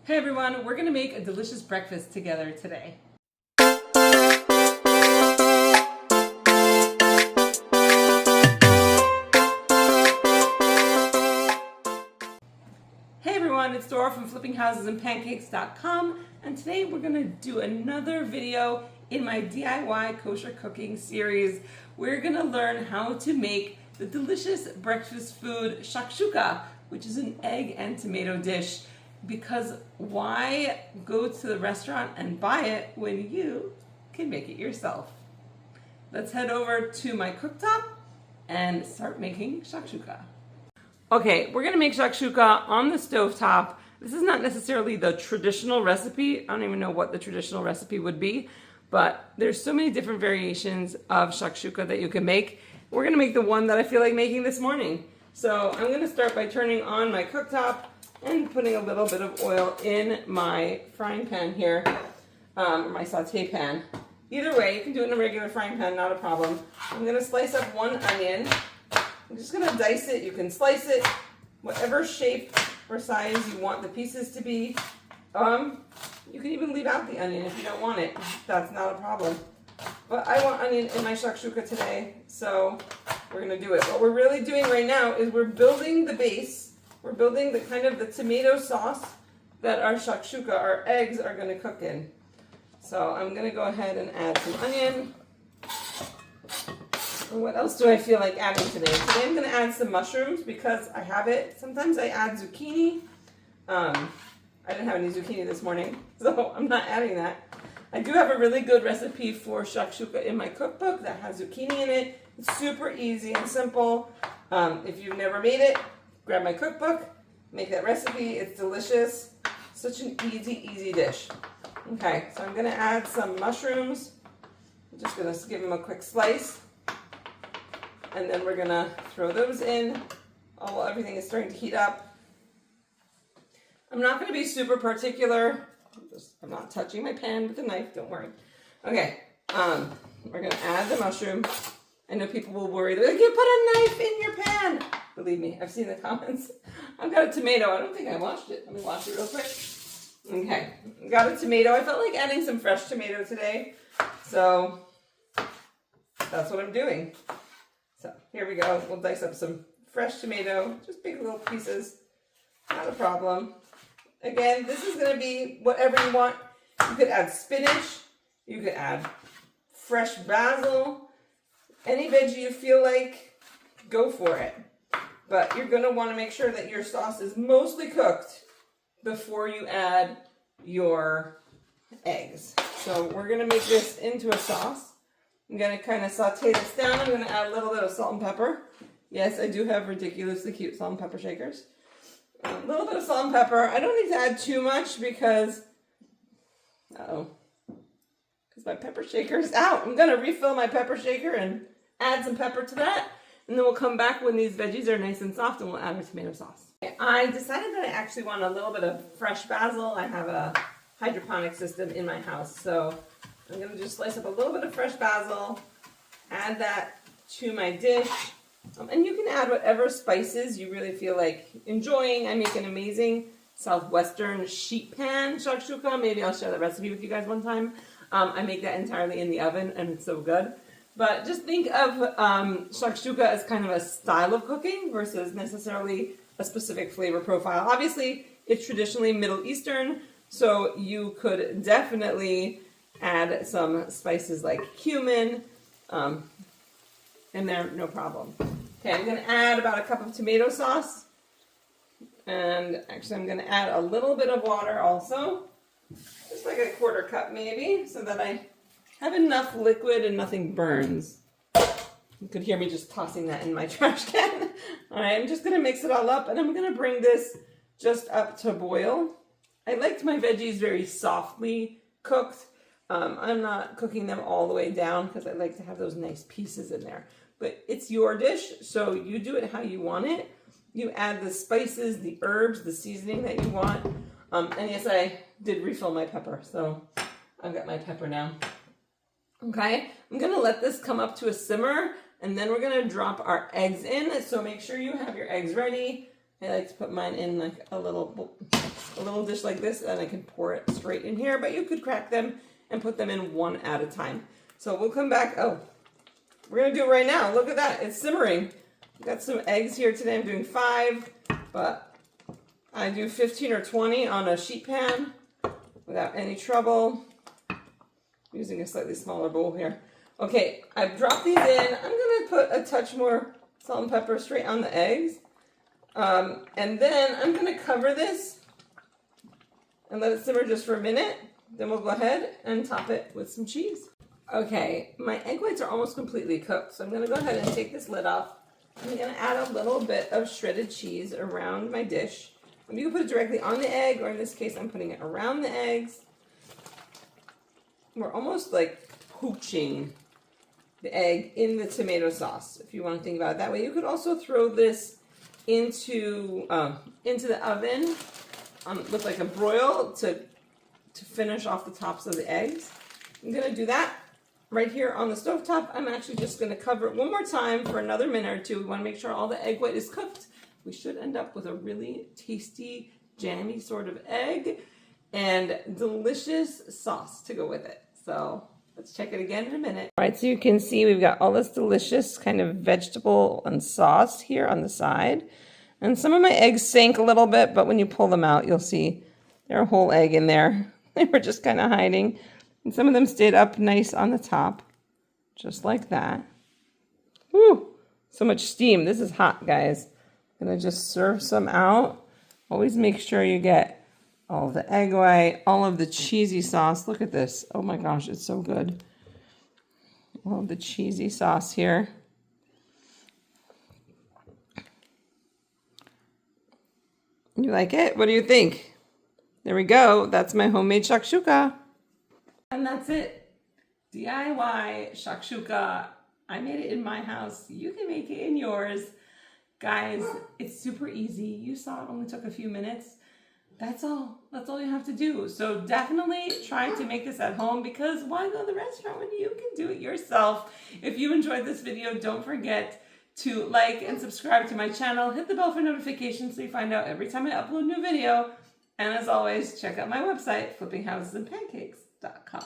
Hey everyone, we're gonna make a delicious breakfast together today. Hey everyone, it's Dora from flippinghouses and and today we're gonna do another video in my DIY kosher cooking series. We're gonna learn how to make the delicious breakfast food shakshuka, which is an egg and tomato dish. Because why go to the restaurant and buy it when you can make it yourself? Let's head over to my cooktop and start making shakshuka. Okay, we're gonna make shakshuka on the stovetop. This is not necessarily the traditional recipe. I don't even know what the traditional recipe would be, but there's so many different variations of shakshuka that you can make. We're gonna make the one that I feel like making this morning. So I'm gonna start by turning on my cooktop and putting a little bit of oil in my frying pan here, or my saute pan. Either way, you can do it in a regular frying pan, not a problem. I'm gonna slice up one onion. I'm just gonna dice it. You can slice it whatever shape or size you want the pieces to be. You can even leave out the onion if you don't want it. That's not a problem. But I want onion in my shakshuka today, so we're gonna do it. What we're really doing right now is we're building the base. We're building the kind of the tomato sauce that our shakshuka, our eggs, are going to cook in. So I'm going to go ahead and add some onion. And what else do I feel like adding today? Today I'm going to add some mushrooms because I have it. Sometimes I add zucchini. I didn't have any zucchini this morning, so I'm not adding that. I do have a really good recipe for shakshuka in my cookbook that has zucchini in it. It's super easy and simple. If you've never made it, grab my cookbook, make that recipe. It's delicious. Such an easy dish. Okay, so I'm gonna add some mushrooms. I'm just gonna give them a quick slice. And then we're gonna throw those in while everything is starting to heat up. I'm not gonna be super particular. I'm not touching my pan with a knife, don't worry. Okay, we're gonna add the mushroom. I know people will worry, they're like, you put a knife in your pan. Believe me, I've seen the comments. I've got a tomato. I don't think I washed it. Let me wash it real quick. Okay, got a tomato. I felt like adding some fresh tomato today, so that's what I'm doing. So here we go. We'll dice up some fresh tomato, just big little pieces. Not a problem. Again, this is going to be whatever you want. You could add spinach. You could add fresh basil. Any veggie you feel like, go for it. But you're going to want to make sure that your sauce is mostly cooked before you add your eggs. So we're going to make this into a sauce. I'm going to kind of saute this down. I'm going to add a little bit of salt and pepper. Yes, I do have ridiculously cute salt and pepper shakers. A little bit of salt and pepper. I don't need to add too much because, because my pepper shaker is out. I'm going to refill my pepper shaker and add some pepper to that. And then we'll come back when these veggies are nice and soft and we'll add our tomato sauce. I decided that I actually want a little bit of fresh basil. I have a hydroponic system in my house. So I'm going to just slice up a little bit of fresh basil, add that to my dish. And you can add whatever spices you really feel like enjoying. I make an amazing southwestern sheet pan shakshuka. Maybe I'll share the recipe with you guys one time. I make that entirely in the oven and it's so good. But just think of shakshuka as kind of a style of cooking versus necessarily a specific flavor profile. Obviously, it's traditionally Middle Eastern, so you could definitely add some spices like cumin in there, no problem. Okay, I'm going to add about a cup of tomato sauce. And actually, I'm going to add a little bit of water also. Just like a quarter cup maybe, so that I have enough liquid and nothing burns. You could hear me just tossing that in my trash can. All right, I'm just gonna mix it all up and I'm gonna bring this just up to boil. I liked my veggies very softly cooked. I'm not cooking them all the way down because I like to have those nice pieces in there. But it's your dish, so you do it how you want it. You add the spices, the herbs, the seasoning that you want. And yes, I did refill my pepper, so I've got my pepper now. Okay, I'm going to let this come up to a simmer, and then we're going to drop our eggs in. So make sure you have your eggs ready. I like to put mine in like a little dish like this, and I can pour it straight in here, but you could crack them and put them in one at a time. So we'll come back. Oh, we're gonna do it right now. Look at that, it's simmering. Got some eggs here today. I'm doing 5, but I do 15 or 20 on a sheet pan without any trouble. I'm using a slightly smaller bowl here. Okay, I've dropped these in. I'm gonna put a touch more salt and pepper straight on the eggs. And then I'm gonna cover this and let it simmer just for a minute. Then we'll go ahead and top it with some cheese. Okay, my egg whites are almost completely cooked, so I'm gonna go ahead and take this lid off. I'm gonna add a little bit of shredded cheese around my dish. And you can put it directly on the egg, or in this case, I'm putting it around the eggs. We're almost like poaching the egg in the tomato sauce, if you want to think about it that way. You could also throw this into the oven with like a broil to finish off the tops of the eggs. I'm gonna do that right here on the stovetop. I'm actually just gonna cover it one more time for another minute or two. We wanna make sure all the egg white is cooked. We should end up with a really tasty, jammy sort of egg and delicious sauce to go with it. So let's check it again in a minute. All right, so you can see we've got all this delicious kind of vegetable and sauce here on the side. And some of my eggs sank a little bit, but when you pull them out, you'll see they're a whole egg in there. They were just kind of hiding. And some of them stayed up nice on the top, just like that. Whew, so much steam. This is hot, guys. I'm gonna just serve some out. Always make sure you get all of the egg white, all of the cheesy sauce. Look at this. Oh my gosh, it's so good. All of the cheesy sauce here. You like it? What do you think? There we go. That's my homemade shakshuka. And that's it. DIY shakshuka. I made it in my house. You can make it in yours. Guys, it's super easy. You saw it only took a few minutes. That's all. That's all you have to do. So definitely try to make this at home, because why go to the restaurant when you can do it yourself? If you enjoyed this video, don't forget to like and subscribe to my channel. Hit the bell for notifications so you find out every time I upload a new video. And as always, check out my website, flippinghousesandpancakes.com.